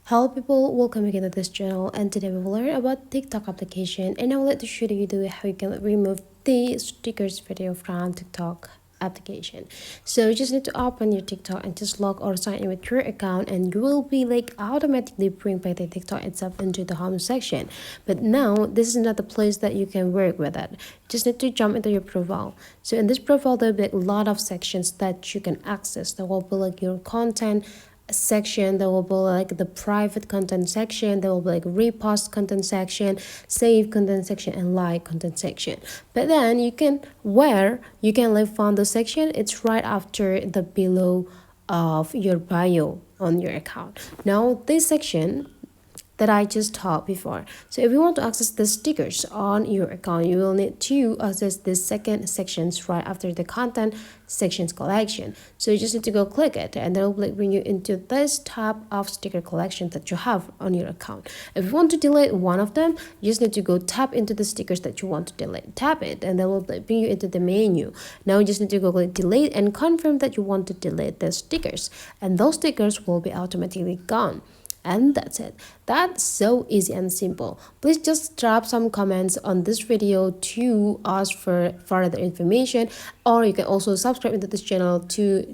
Hello people, welcome again to this channel, and today we will learn about TikTok application, and I would like to show you how you can remove the stickers video from TikTok application. So you just need to open your TikTok and just log or sign in with your account, and you will be automatically bring by the TikTok itself into the home section. But now this is not the place that you can work with it. You just need to jump into your profile. So in this profile there will be a lot of sections that you can access. There will be your content section, there will be the private content section, there will be repost content section, save content section, and like content section. But then you can find the section, it's right after the below of your bio on your account. Now this section that I just taught before. So if you want to access the stickers on your account, you will need to access this second sections right after the content sections collection. So you just need to go click it, and that will bring you into this tab of sticker collection that you have on your account. If you want to delete one of them, you just need to go tap into the stickers that you want to delete. Tap it, and that will bring you into the menu. Now you just need to go click delete and confirm that you want to delete the stickers, and those stickers will be automatically gone. And that's it. That's so easy and simple. Please just drop some comments on this video to ask for further information, or you can also subscribe to this channel to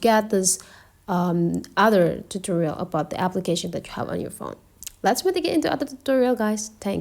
get this other tutorial about the application that you have on your phone. Let's get into other tutorial, guys. Thank you.